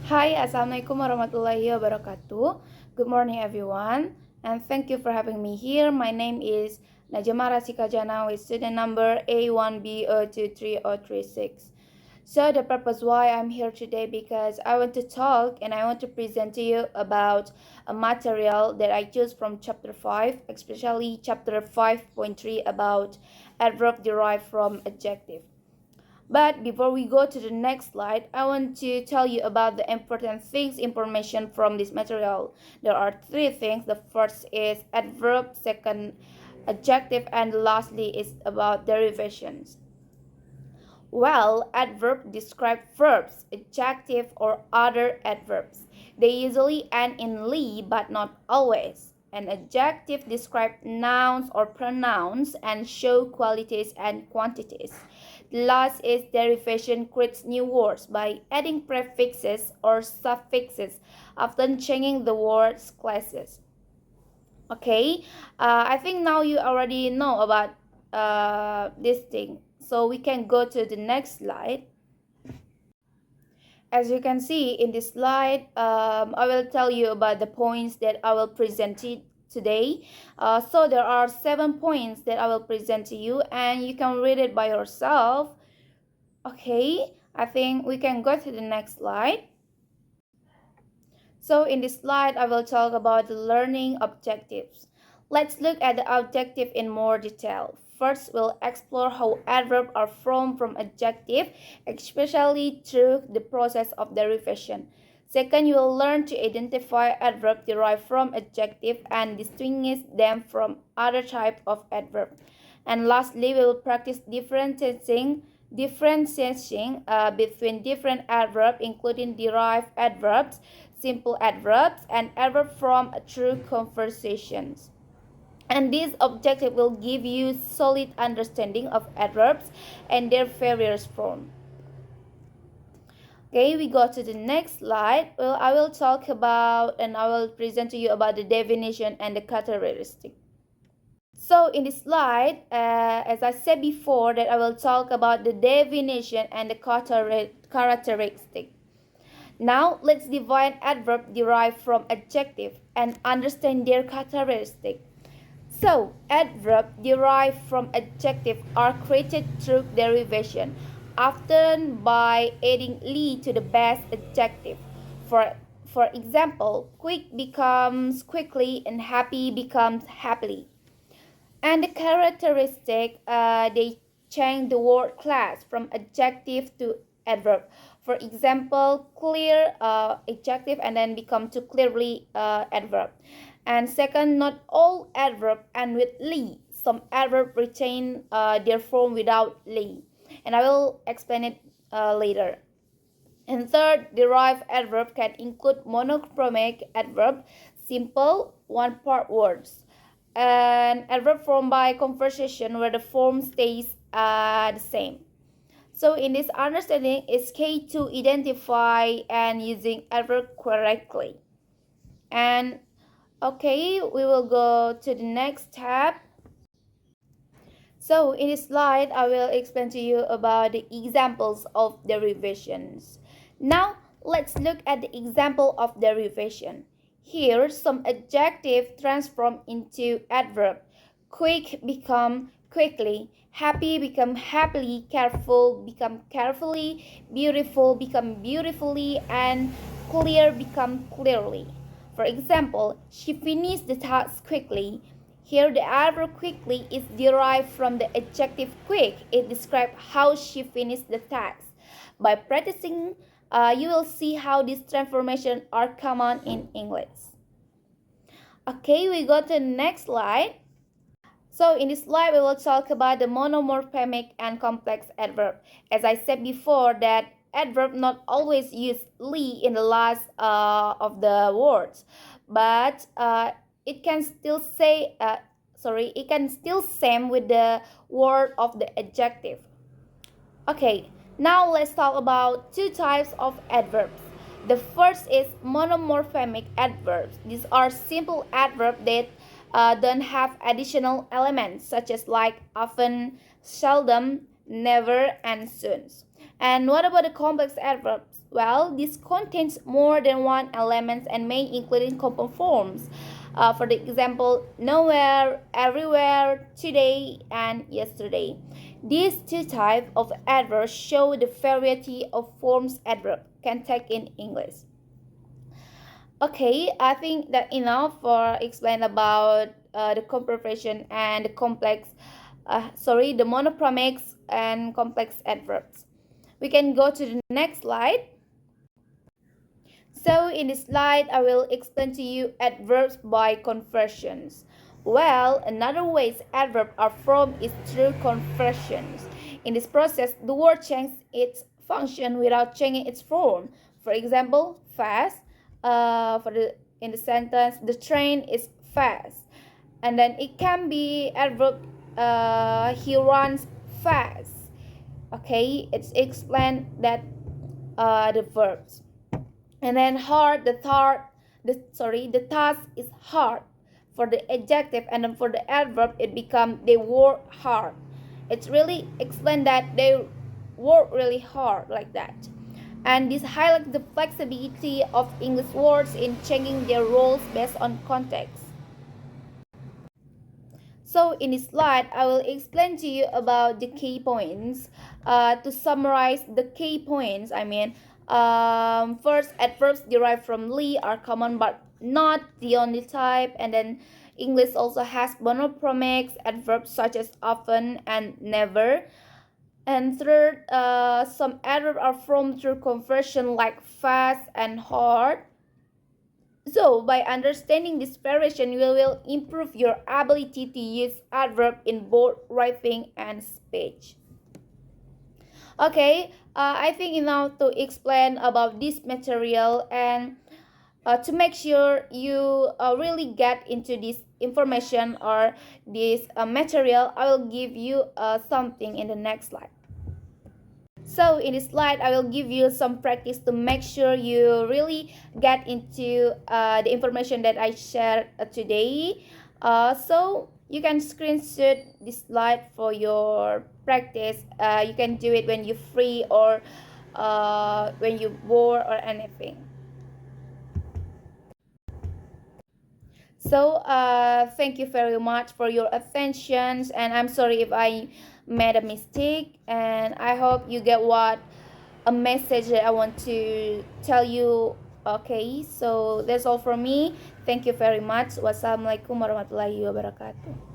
Hi, Assalamualaikum warahmatullahi wabarakatuh. Good morning, everyone, and thank you for having me here. My name is Najmah Rasikhah Jannah with student number A1B023O36. So the purpose why I'm here today because I want to talk and I want to present to you about a material that I choose from chapter 5, especially chapter 5.3 about adverb derived from adjective. But before we go to the next slide, I want to tell you about the important information from this material. There are three things. The first is adverb, second adjective, and lastly is about derivations. Well, adverb describe verbs, adjective, or other adverbs. They usually end in "ly" but not always. An adjective describe nouns or pronouns and show qualities and quantities. The last is derivation creates new words by adding prefixes or suffixes, often changing the word's classes. Okay, I think now you already know about this thing. So we can go to the next slide. As you can see in this slide, I will tell you about the points that I will present today. So there are 7 points that I will present to you and you can read it by yourself. Okay, I think we can go to the next slide. So in this slide, I will talk about the learning objectives. Let's look at the objective in more detail. First, we'll explore how adverbs are formed from adjective, especially through the process of derivation. Second, you will learn to identify adverbs derived from adjective and distinguish them from other types of adverb. And lastly, we will practice differentiating between different adverbs, including derived adverbs, simple adverbs, and adverbs from true conversations. And this objective will give you solid understanding of adverbs and their various forms. Okay, we go to the next slide. Well, I will talk about and I will present to you about the definition and the characteristic. So in this slide, as I said before, that I will talk about the definition and the characteristic. Now let's define adverb derived from adjective and understand their characteristic. So adverb derived from adjective are created through derivation, often by adding "ly" to the base adjective. For example, quick becomes quickly and happy becomes happily. And the characteristic, they change the word class from adjective to adverb. For example, clear adjective and then become to clearly adverb. And second, not all adverb end with "ly." Some adverb retain their form without "ly." And I will explain it later. And third, derived adverb can include monochromatic adverb, simple one-part words. An adverb formed by conversation where the form stays the same. So in this understanding, it's key to identify and using adverb correctly. And okay, we will go to the next tab. So in this slide, I will explain to you about the examples of derivations. Now, let's look at the example of derivation. Here, some adjective transform into adverb. Quick become quickly, happy become happily, careful become carefully, beautiful become beautifully, and clear become clearly. For example, she finished the task quickly. Here the adverb quickly is derived from the adjective quick. It describes how she finished the task. By practicing, you will see how these transformations are common in English. Okay, we go to the next slide. So in this slide, we will talk about the monomorphemic and complex adverb. As I said before, that adverb not always use "ly" in the last of the words, but it can still say it can still same with the word of the adjective. Okay, now let's talk about two types of adverbs. The first is monomorphemic adverbs. These are simple adverbs that don't have additional elements such as like, often, seldom, never, and soon. And what about the complex adverbs? Well, this contains more than one element and may include compound forms. For the example, nowhere, everywhere, today, and yesterday. These two types of adverbs show the variety of forms adverb can take in English. Okay, I think that enough for explain about the comprehension and the complex, the monophonics and complex adverbs. We can go to the next slide. So in this slide, I will explain to you adverbs by conversions. Well, another ways adverbs are formed is through conversions. In this process, the word changes its function without changing its form. For example, fast. In the sentence, the train is fast, and then it can be adverb. He runs fast. Okay, it's explained that the verbs. And then hard, the task is hard for the adjective, and then for the adverb it becomes they work hard. It's really explained that they work really hard like that. And this highlights the flexibility of English words in changing their roles based on context. So in this slide, I will explain to you about the key points. To summarize the key points, first, adverbs derived from li are common but not the only type. And then English also has monophonics adverbs such as often and never. And third, some adverbs are formed through conversion like fast and hard. So, by understanding this variation, you will improve your ability to use adverb in both writing and speech. Okay, I think enough to explain about this material, and to make sure you really get into this information or this material, I will give you something in the next slide. So in this slide, I will give you some practice to make sure you really get into the information that I shared today. So you can screenshot this slide for your practice. You can do it when you're free or when you're bored or anything. So thank you very much for your attention, and I'm sorry if I made a mistake, and I hope you get what a message that I want to tell you. Okay, so that's all from me. Thank you very much. Wassalamualaikum warahmatullahi wabarakatuh.